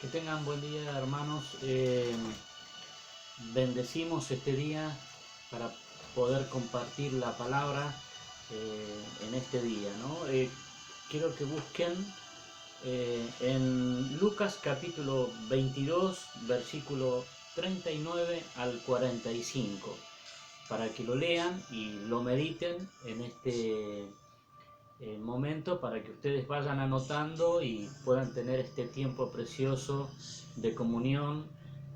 Que tengan buen día, hermanos. Bendecimos este día para poder compartir la palabra en este día, ¿no? Quiero que busquen en Lucas capítulo 22, versículo 39 al 45, para que lo lean y lo mediten en este momento, para que ustedes vayan anotando y puedan tener este tiempo precioso de comunión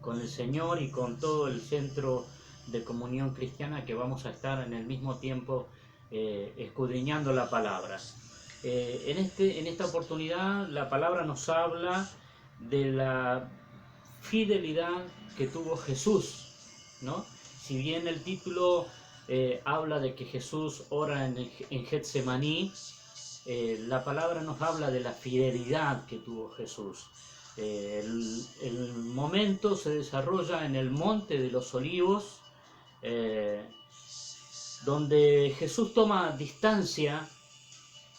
con el Señor y con todo el centro de comunión cristiana, que vamos a estar en el mismo tiempo escudriñando la palabra. En esta oportunidad la palabra nos habla de la fidelidad que tuvo Jesús, ¿no? Si bien el título habla de que Jesús ora en Getsemaní, la palabra nos habla de la fidelidad que tuvo Jesús. El momento se desarrolla en el Monte de los Olivos, donde Jesús toma distancia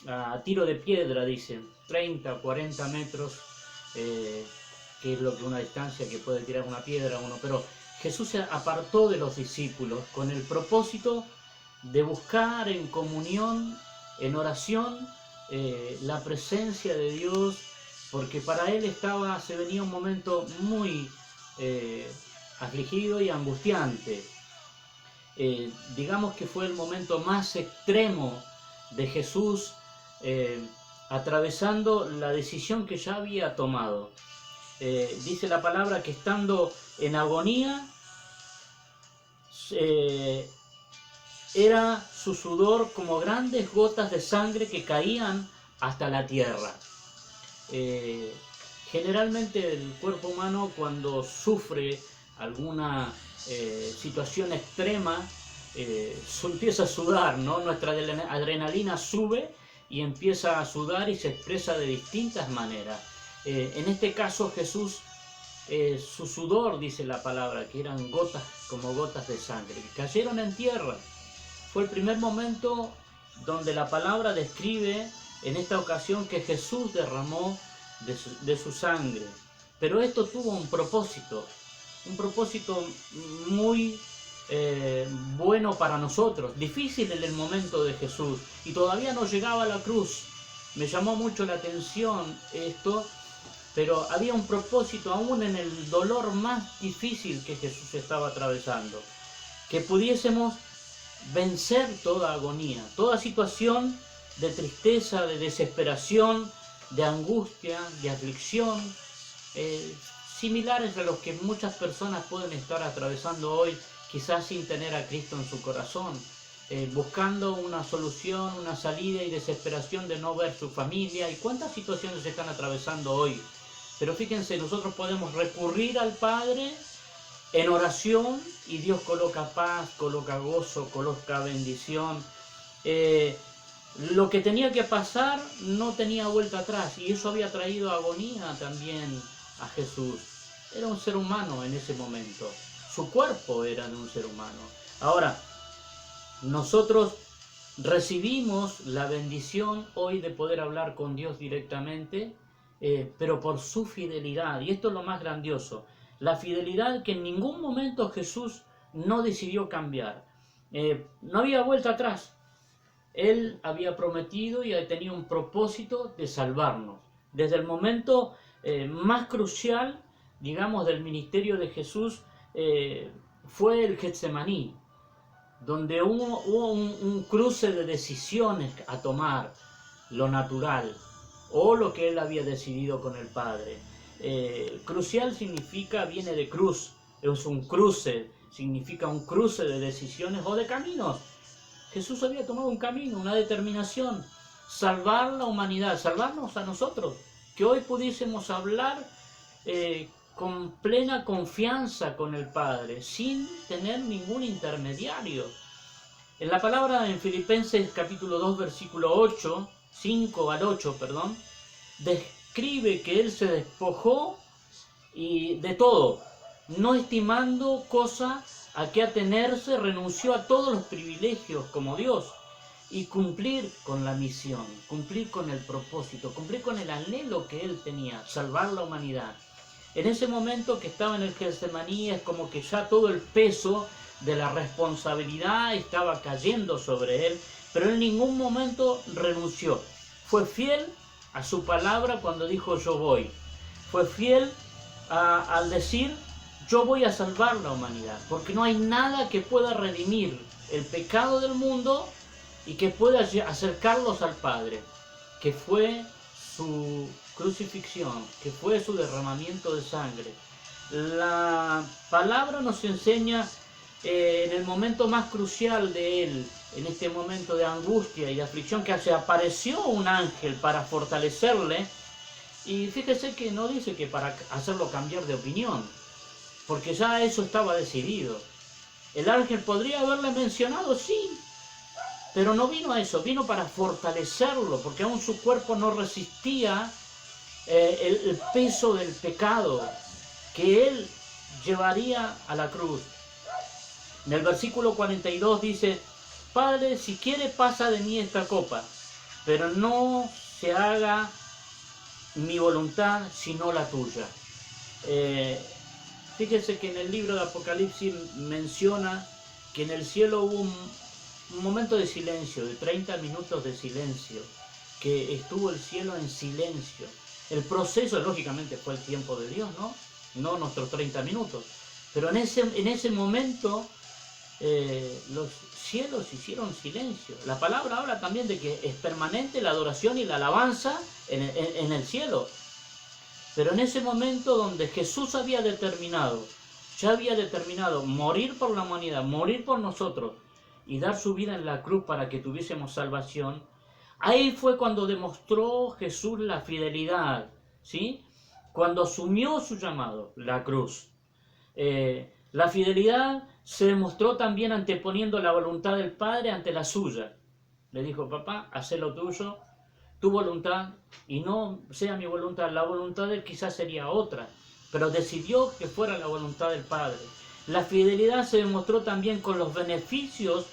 a tiro de piedra, dicen, 30 o 40 metros, que es lo que una distancia que puede tirar una piedra uno, pero Jesús se apartó de los discípulos con el propósito de buscar en comunión, en oración, la presencia de Dios, porque para él se venía un momento muy afligido y angustiante. Digamos que fue el momento más extremo de Jesús, atravesando la decisión que ya había tomado. Dice la palabra que estando en agonía, era su sudor como grandes gotas de sangre que caían hasta la tierra. Generalmente el cuerpo humano, cuando sufre alguna situación extrema, empieza a sudar, ¿no? Nuestra adrenalina sube y empieza a sudar y se expresa de distintas maneras. En este caso Jesús, su sudor, dice la palabra, que eran gotas como gotas de sangre, que cayeron en tierra. Fue el primer momento donde la palabra describe en esta ocasión que Jesús derramó de su sangre. Pero esto tuvo un propósito muy bueno para nosotros, difícil en el momento de Jesús, y todavía no llegaba a la cruz. Me llamó mucho la atención esto, pero había un propósito aún en el dolor más difícil que Jesús estaba atravesando, que pudiésemos vencer toda agonía, toda situación de tristeza, de desesperación, de angustia, de aflicción, similares a los que muchas personas pueden estar atravesando hoy, quizás sin tener a Cristo en su corazón, buscando una solución, una salida, y desesperación de no ver su familia. ¿Y cuántas situaciones se están atravesando hoy? Pero fíjense, nosotros podemos recurrir al Padre en oración y Dios coloca paz, coloca gozo, coloca bendición. Lo que tenía que pasar no tenía vuelta atrás, y eso había traído agonía también a Jesús. Era un ser humano en ese momento, su cuerpo era de un ser humano. Ahora, nosotros recibimos la bendición hoy de poder hablar con Dios directamente, pero por su fidelidad, y esto es lo más grandioso, la fidelidad que en ningún momento Jesús no decidió cambiar. No había vuelta atrás. Él había prometido y tenía un propósito de salvarnos. Desde el momento más crucial, digamos, del ministerio de Jesús, fue el Getsemaní, donde hubo un cruce de decisiones a tomar, lo natural o lo que él había decidido con el Padre. Crucial viene de cruz, es un cruce, significa un cruce de decisiones o de caminos. Jesús había tomado un camino, una determinación: salvar la humanidad, salvarnos a nosotros, que hoy pudiésemos hablar con plena confianza con el Padre, sin tener ningún intermediario. En la palabra en Filipenses capítulo 2, versículo 8, 5 al 8, describe que Él se despojó y de todo, no estimando cosa a qué atenerse, renunció a todos los privilegios como Dios, y cumplir con la misión, cumplir con el propósito, cumplir con el anhelo que Él tenía: salvar la humanidad. En ese momento que estaba en el Getsemaní es como que ya todo el peso de la responsabilidad estaba cayendo sobre él, pero en ningún momento renunció. Fue fiel a su palabra cuando dijo yo voy. Fue fiel al decir yo voy a salvar la humanidad, porque no hay nada que pueda redimir el pecado del mundo y que pueda acercarlos al Padre, que fue su crucifixión, que fue su derramamiento de sangre. La palabra nos enseña en el momento más crucial de él, en este momento de angustia y de aflicción, que se apareció un ángel para fortalecerle, y fíjese que no dice que para hacerlo cambiar de opinión, porque ya eso estaba decidido. El ángel podría haberle mencionado, sí, pero no vino a eso, vino para fortalecerlo, porque aún su cuerpo no resistía el peso del pecado que él llevaría a la cruz. En el versículo 42 dice, Padre, si quiere pasa de mí esta copa, pero no se haga mi voluntad sino la tuya. Fíjese que en el libro de Apocalipsis menciona que en el cielo hubo un momento de silencio, de 30 minutos de silencio, que estuvo el cielo en silencio. El proceso, lógicamente, fue el tiempo de Dios, ¿no? No nuestros 30 minutos. Pero en ese momento los cielos hicieron silencio. La palabra habla también de que es permanente la adoración y la alabanza en el cielo. Pero en ese momento donde Jesús ya había determinado morir por la humanidad, morir por nosotros y dar su vida en la cruz para que tuviésemos salvación, ahí fue cuando demostró Jesús la fidelidad, ¿sí? Cuando asumió su llamado, la cruz. La fidelidad se demostró también anteponiendo la voluntad del Padre ante la suya. Le dijo, papá, haz lo tuyo, tu voluntad, y no sea mi voluntad. La voluntad de él quizás sería otra, pero decidió que fuera la voluntad del Padre. La fidelidad se demostró también con los beneficios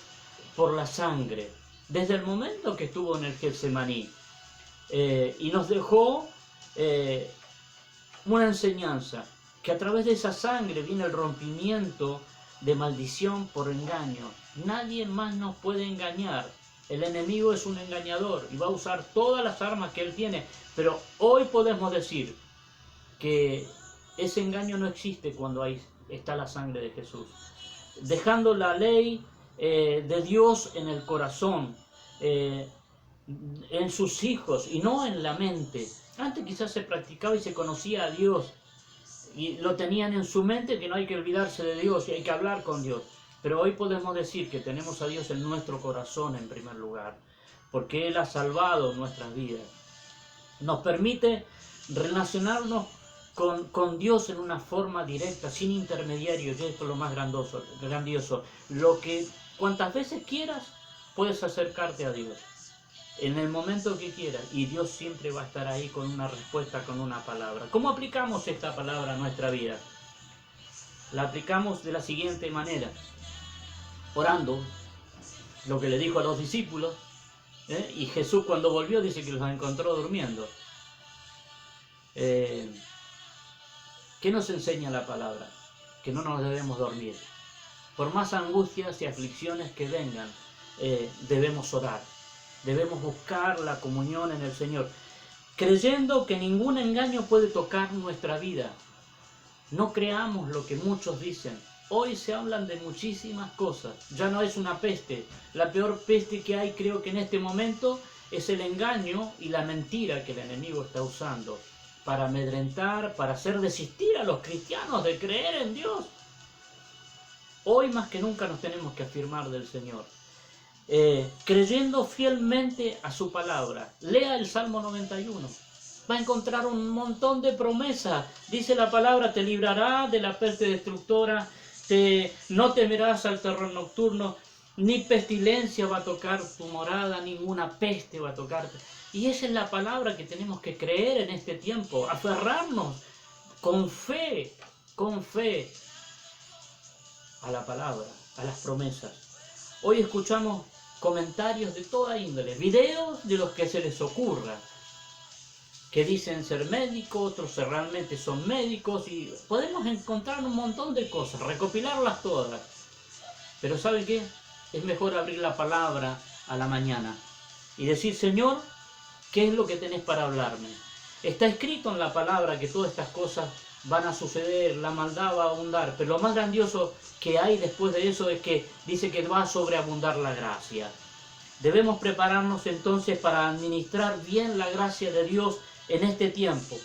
por la sangre, desde el momento que estuvo en el Getsemaní. Y nos dejó una enseñanza, que a través de esa sangre viene el rompimiento de maldición por engaño. Nadie más nos puede engañar. El enemigo es un engañador y va a usar todas las armas que él tiene, pero hoy podemos decir que ese engaño no existe cuando ahí está la sangre de Jesús. Dejando la ley de Dios en el corazón, en sus hijos y no en la mente. Antes quizás se practicaba y se conocía a Dios y lo tenían en su mente, que no hay que olvidarse de Dios y hay que hablar con Dios. Pero hoy podemos decir que tenemos a Dios en nuestro corazón en primer lugar, porque Él ha salvado nuestras vidas. Nos permite relacionarnos con Dios en una forma directa, sin intermediarios, y esto es lo más grandioso. Cuantas veces quieras, puedes acercarte a Dios, en el momento que quieras, y Dios siempre va a estar ahí con una respuesta, con una palabra. ¿Cómo aplicamos esta palabra a nuestra vida? La aplicamos de la siguiente manera, orando, lo que le dijo a los discípulos, y Jesús cuando volvió dice que los encontró durmiendo. ¿Qué nos enseña la palabra? Que no nos debemos dormir. Por más angustias y aflicciones que vengan, debemos orar. Debemos buscar la comunión en el Señor, creyendo que ningún engaño puede tocar nuestra vida. No creamos lo que muchos dicen. Hoy se hablan de muchísimas cosas. Ya no es una peste. La peor peste que hay, creo que en este momento, es el engaño y la mentira que el enemigo está usando para amedrentar, para hacer desistir a los cristianos de creer en Dios. Hoy más que nunca nos tenemos que afirmar del Señor, creyendo fielmente a su palabra. Lea el Salmo 91. Va a encontrar un montón de promesas. Dice la palabra, te librará de la peste destructora, no temerás al terror nocturno, ni pestilencia va a tocar tu morada, ninguna peste va a tocarte. Y esa es la palabra que tenemos que creer en este tiempo, aferrarnos con fe a la palabra, a las promesas. Hoy escuchamos comentarios de toda índole, videos de los que se les ocurra. que dicen ser médicos, otros realmente son médicos, y podemos encontrar un montón de cosas, recopilarlas todas. Pero ¿sabe qué? Es mejor abrir la palabra a la mañana y decir: Señor, ¿qué es lo que tenés para hablarme? Está escrito en la palabra que todas estas cosas van a suceder, la maldad va a abundar, pero lo más grandioso que hay después de eso es que dice que va a sobreabundar la gracia. Debemos prepararnos entonces para administrar bien la gracia de Dios en este tiempo.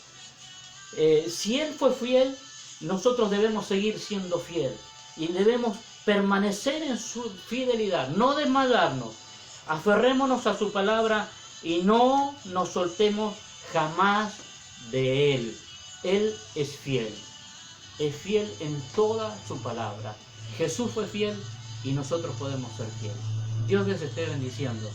Si Él fue fiel, nosotros debemos seguir siendo fiel y debemos permanecer en su fidelidad, no desmayarnos. Aferrémonos a su palabra y no nos soltemos jamás de Él. Él es fiel en toda su palabra. Jesús fue fiel y nosotros podemos ser fieles. Dios les esté bendiciendo.